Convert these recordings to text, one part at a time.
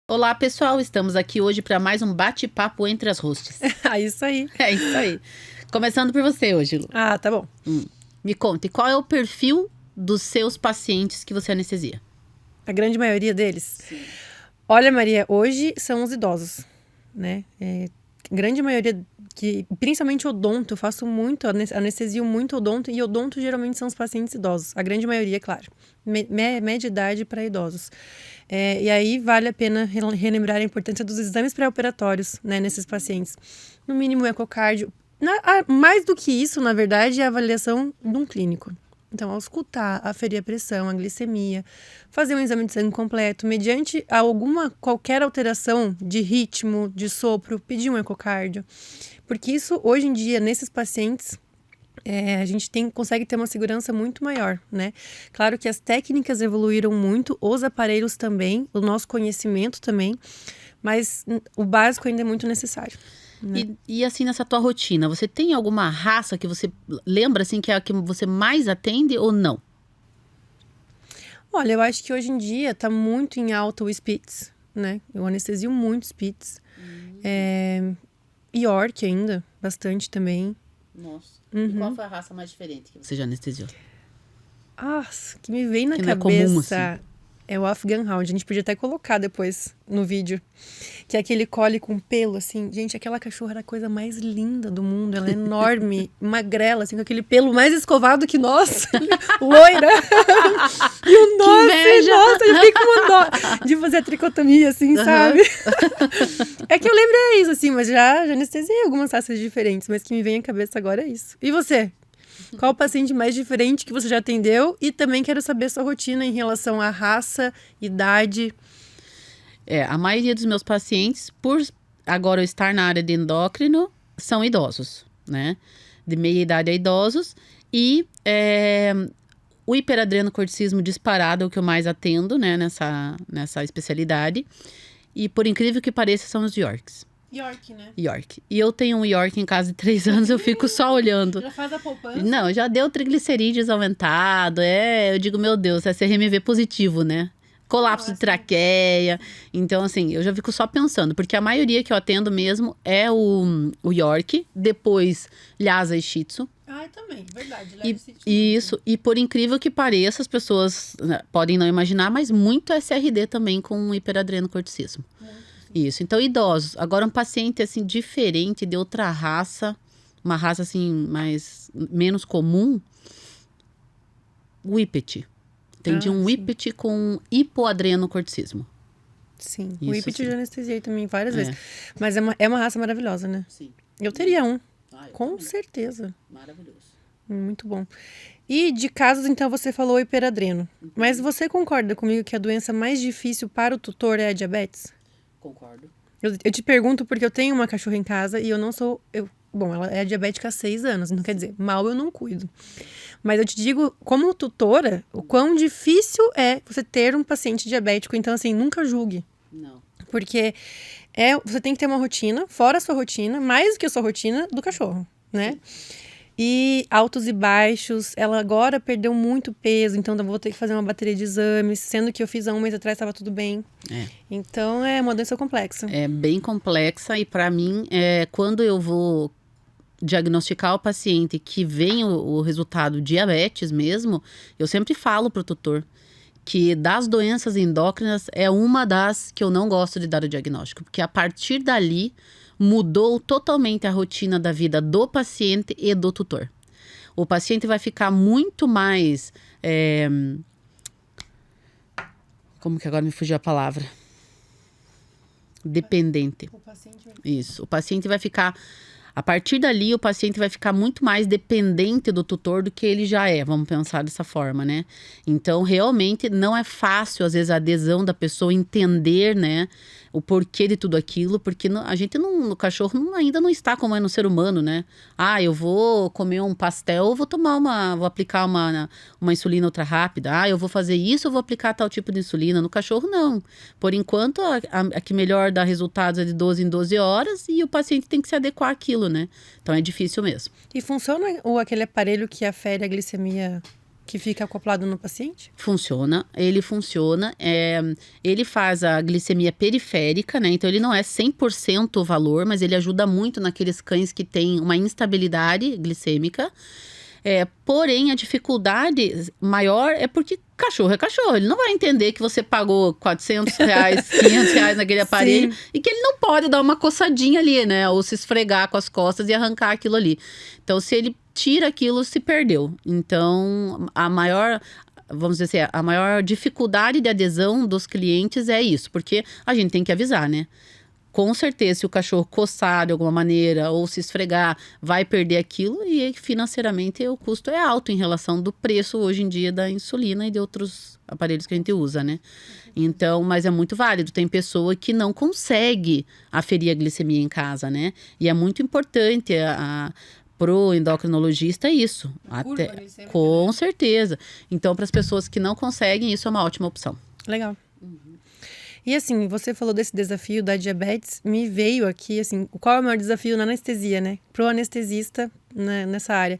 Olá, pessoal. Estamos aqui hoje para mais um bate-papo entre as hosts. Isso aí. É isso aí. Começando por você hoje, Lu. Ah, tá bom. Me conte, qual é o perfil dos seus pacientes que você anestesia? A grande maioria deles? Sim. Olha, Maria, hoje são os idosos, né? Grande maioria, principalmente odonto, eu faço muito, anestesio muito odonto, e odonto geralmente são os pacientes idosos. A grande maioria, claro. Média idade para idosos. E aí vale a pena relembrar a importância dos exames pré-operatórios, né, nesses pacientes. No mínimo, ecocardio. Mais do que isso, na verdade, é a avaliação de um clínico. Então, auscultar, aferir a pressão, a glicemia, fazer um exame de sangue completo, mediante qualquer alteração de ritmo, de sopro, pedir um ecocardio. Porque isso, hoje em dia, nesses pacientes, a gente consegue ter uma segurança muito maior, né? Claro que as técnicas evoluíram muito, os aparelhos também, o nosso conhecimento também, mas o básico ainda é muito necessário. Né? E assim, nessa tua rotina, você tem alguma raça que você lembra, assim, que é a que você mais atende ou não? Olha, eu acho que hoje em dia tá muito em alta o Spitz, né? Eu anestesio muito Spitz. York ainda, bastante também. Nossa. E qual foi a raça mais diferente que você já anestesiou? Que me vem na que cabeça... Não é comum, assim. É o Afghan Hound. A gente podia até colocar depois no vídeo. Que é aquele collie com pelo, assim. Gente, aquela cachorra era a coisa mais linda do mundo. Ela é enorme, magrela, assim, com aquele pelo mais escovado que nós. Loira. E o nossa, eu fiquei com uma dó de fazer a tricotomia, assim, sabe? É que eu lembro isso, assim, mas já anestesiei algumas raças diferentes. Mas que me vem à cabeça agora é isso. E você? Qual o paciente mais diferente que você já atendeu? E também quero saber sua rotina em relação à raça, idade. A maioria dos meus pacientes, por agora eu estar na área de endócrino, são idosos, né? De meia idade a idosos. E o hiperadrenocorticismo disparado é o que eu mais atendo, né? Nessa especialidade. E por incrível que pareça, são os Yorks. York, né? York. E eu tenho um York em casa de 3 anos, eu fico só olhando. Já faz a poupança? Não, já deu triglicerídeos aumentado. Eu digo, meu Deus, é CRMV positivo, né? Colapso de traqueia. Então, assim, eu já fico só pensando. Porque a maioria que eu atendo mesmo é o York. Depois, Lhasa e Shih Tzu. Também, verdade. Isso. E por incrível que pareça, as pessoas podem não imaginar, mas muito SRD também com hiperadrenocorticismo. Isso, então idosos. Agora um paciente assim diferente de outra raça, uma raça assim menos comum, Whippet. Entendi, um Whippet com hipoadrenocorticismo. Sim, isso, o Whippet sim. eu já anestesiei também várias vezes. Mas é uma raça maravilhosa, né? Sim. Eu teria um, com também. certeza. Maravilhoso. Muito bom. E de casos, então, você falou hiperadreno. Mas você concorda comigo que a doença mais difícil para o tutor é a diabetes? Concordo. Eu te pergunto porque eu tenho uma cachorra em casa e eu não sou... Bom, ela é diabética há 6 anos, não quer dizer, mal eu não cuido. Mas eu te digo, como tutora, o quão difícil é você ter um paciente diabético. Então, assim, nunca julgue. Não. Porque você tem que ter uma rotina, fora a sua rotina, mais do que a sua rotina do cachorro, né? E altos e baixos, ela agora perdeu muito peso, então eu vou ter que fazer uma bateria de exames, sendo que eu fiz há 1 mês atrás, estava tudo bem. Então, é uma doença complexa. É bem complexa e para mim, quando eu vou diagnosticar o paciente que vem o resultado diabetes mesmo, eu sempre falo pro tutor que das doenças endócrinas é uma das que eu não gosto de dar o diagnóstico, porque a partir dali mudou totalmente a rotina da vida do paciente e do tutor. O paciente vai ficar muito mais... como que agora me fugiu a palavra? Dependente. Isso. O paciente vai ficar... A partir dali, o paciente vai ficar muito mais dependente do tutor do que ele já é, vamos pensar dessa forma, né? Então, realmente, não é fácil, às vezes, a adesão da pessoa entender, né, o porquê de tudo aquilo, porque a gente no cachorro ainda não está como é no ser humano, né? Eu vou comer um pastel, vou aplicar uma insulina ultra rápida. Eu vou fazer isso, eu vou aplicar tal tipo de insulina. No cachorro, não. Por enquanto, a que melhor dá resultados é de 12 em 12 horas e o paciente tem que se adequar àquilo, né? Então, é difícil mesmo. E funciona aquele aparelho que afere a glicemia que fica acoplado no paciente? Funciona, ele funciona. Ele faz a glicemia periférica, né? Então, ele não é 100% o valor, mas ele ajuda muito naqueles cães que têm uma instabilidade glicêmica. Porém, a dificuldade maior é porque cachorro é cachorro. Ele não vai entender que você pagou R$400, R$500 naquele aparelho. Sim. E que ele não pode dar uma coçadinha ali, né? Ou se esfregar com as costas e arrancar aquilo ali. Então, se ele tira aquilo, se perdeu. Então, vamos dizer assim, a maior dificuldade de adesão dos clientes é isso. Porque a gente tem que avisar, né? Com certeza, se o cachorro coçar de alguma maneira ou se esfregar, vai perder aquilo. E financeiramente o custo é alto em relação do preço hoje em dia da insulina e de outros aparelhos que a gente usa, né? Então, mas é muito válido. Tem pessoa que não consegue aferir a glicemia em casa, né? E é muito importante pro endocrinologista isso. Com certeza. Então, para as pessoas que não conseguem, isso é uma ótima opção. Legal. E assim, você falou desse desafio da diabetes, me veio aqui, assim, qual é o maior desafio na anestesia, né? Pro anestesista, né, nessa área.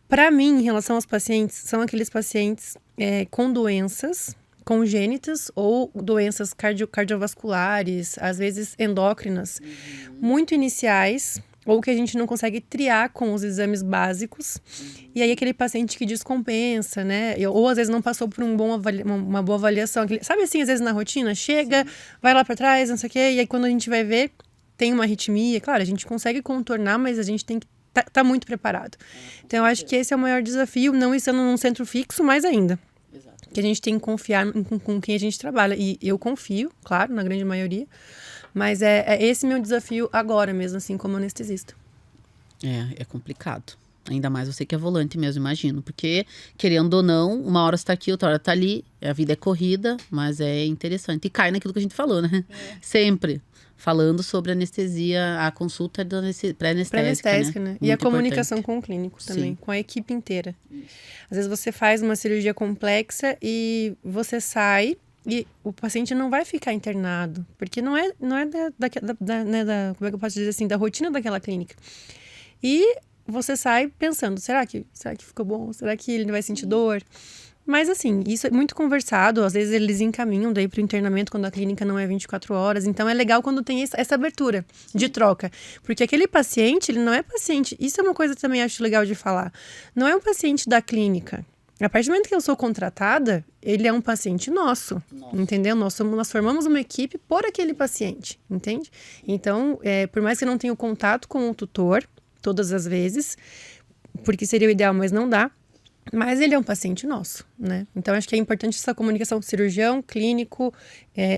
Para mim, em relação aos pacientes, são aqueles pacientes com doenças congênitas ou doenças cardiovasculares, às vezes endócrinas, muito iniciais, ou que a gente não consegue triar com os exames básicos. E aí aquele paciente que descompensa, né? Ou às vezes não passou por uma boa avaliação. Sabe assim, às vezes na rotina, chega, vai lá para trás, não sei o quê. E aí quando a gente vai ver, tem uma arritmia. Claro, a gente consegue contornar, mas a gente tem que tá muito preparado. Então eu acho que esse é o maior desafio, não estando num centro fixo, mais ainda. Que a gente tem que confiar com quem a gente trabalha. E eu confio, claro, na grande maioria. Mas é esse meu desafio agora mesmo, assim, como anestesista. É complicado. Ainda mais você que é volante mesmo, imagino. Porque, querendo ou não, uma hora você tá aqui, outra hora tá ali. A vida é corrida, mas é interessante. E cai naquilo que a gente falou, né? Sempre. Falando sobre anestesia, a consulta pré-anestésica, né? E a comunicação com o clínico também, Sim. com a equipe inteira. Às vezes você faz uma cirurgia complexa e você sai... E o paciente não vai ficar internado, porque não é como é que eu posso dizer assim, da rotina daquela clínica. E você sai pensando, será que ficou bom? Será que ele não vai sentir dor? Mas assim, isso é muito conversado, às vezes eles encaminham daí para o internamento quando a clínica não é 24 horas. Então é legal quando tem essa abertura de troca. Porque aquele paciente, ele não é paciente, isso é uma coisa que também acho legal de falar. Não é um paciente da clínica. A partir do momento que eu sou contratada, ele é um paciente nosso. Entendeu? Nós formamos uma equipe por aquele paciente, entende? Então, por mais que eu não tenha contato com o tutor, todas as vezes, porque seria o ideal, mas não dá, mas ele é um paciente nosso, né? Então, acho que é importante essa comunicação cirurgião, clínico,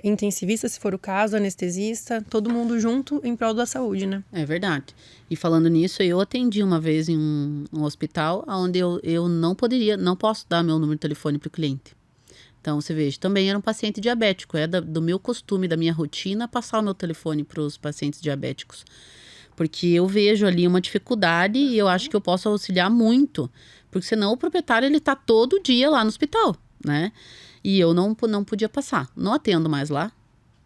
intensivista, se for o caso, anestesista, todo mundo junto em prol da saúde, né? É verdade. E falando nisso, eu atendi uma vez em um hospital onde eu não posso dar meu número de telefone para o cliente. Então, você veja, também era um paciente diabético. Do meu costume, da minha rotina, passar o meu telefone para os pacientes diabéticos. Porque eu vejo ali uma dificuldade e eu acho que eu posso auxiliar muito. Porque senão o proprietário, ele tá todo dia lá no hospital, né? E eu não podia passar. Não atendo mais lá,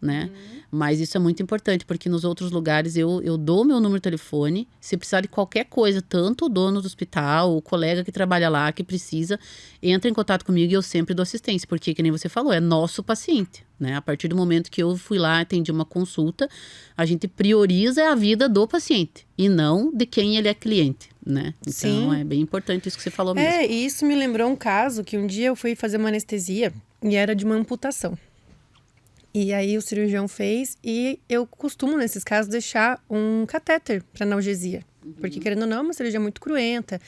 né? Mas isso é muito importante, porque nos outros lugares eu dou meu número de telefone. Se precisar de qualquer coisa, tanto o dono do hospital, o colega que trabalha lá, que precisa, entra em contato comigo e eu sempre dou assistência. Porque, que nem você falou, é nosso paciente, né? A partir do momento que eu fui lá, atendi uma consulta, a gente prioriza a vida do paciente e não de quem ele é cliente, né? Então, sim, é bem importante isso que você falou mesmo. E isso me lembrou um caso que um dia eu fui fazer uma anestesia e era de uma amputação. E aí o cirurgião fez e eu costumo, nesses casos, deixar um catéter para analgesia. Porque, querendo ou não, é uma cirurgia muito cruenta.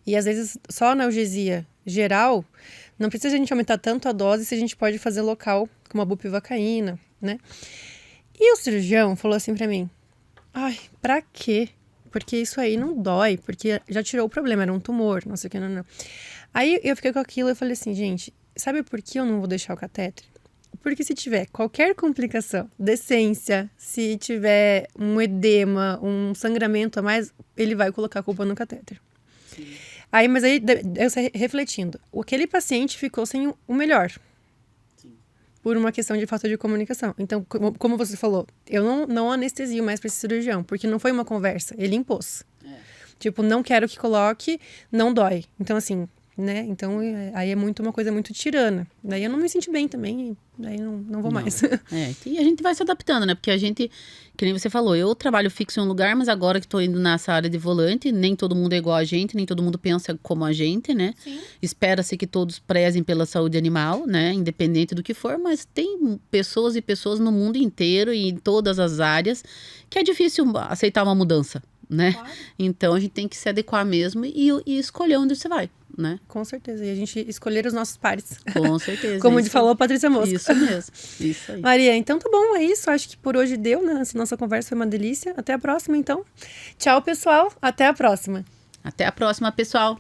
E, às vezes, só analgesia geral, não precisa a gente aumentar tanto a dose se a gente pode fazer local, com uma bupivacaína, né? E o cirurgião falou assim para mim, ai, pra quê? Porque isso aí não dói, porque já tirou o problema, era um tumor, não sei o que, não. Aí eu fiquei com aquilo e falei assim, gente, sabe por que eu não vou deixar o catéter? Porque se tiver qualquer complicação, decência, se tiver um edema, um sangramento a mais, ele vai colocar a culpa no catéter. Sim. Mas aí, eu saí refletindo, aquele paciente ficou sem o melhor. Sim. Por uma questão de falta de comunicação. Então, como você falou, eu não anestesio mais para esse cirurgião, porque não foi uma conversa, ele impôs. Tipo, não quero que coloque, não dói. Então, assim, né? Então, aí é muito uma coisa muito tirana. Daí eu não me senti bem também, daí não vou mais. E a gente vai se adaptando, né? Porque a gente, que nem você falou, eu trabalho fixo em um lugar, mas agora que tô indo nessa área de volante, nem todo mundo é igual a gente, nem todo mundo pensa como a gente, né? Sim. Espera-se que todos prezem pela saúde animal, né? Independente do que for, mas tem pessoas e pessoas no mundo inteiro e em todas as áreas que é difícil aceitar uma mudança, né? Claro. Então a gente tem que se adequar mesmo e escolher onde você vai, né? Com certeza. E a gente escolher os nossos pares. Com certeza. Como falou a Patrícia Mosca. Isso mesmo. Isso aí. Maria, então tá bom, é isso. Acho que por hoje deu, né? Essa nossa conversa foi uma delícia. Até a próxima, então. Tchau, pessoal. Até a próxima. Até a próxima, pessoal.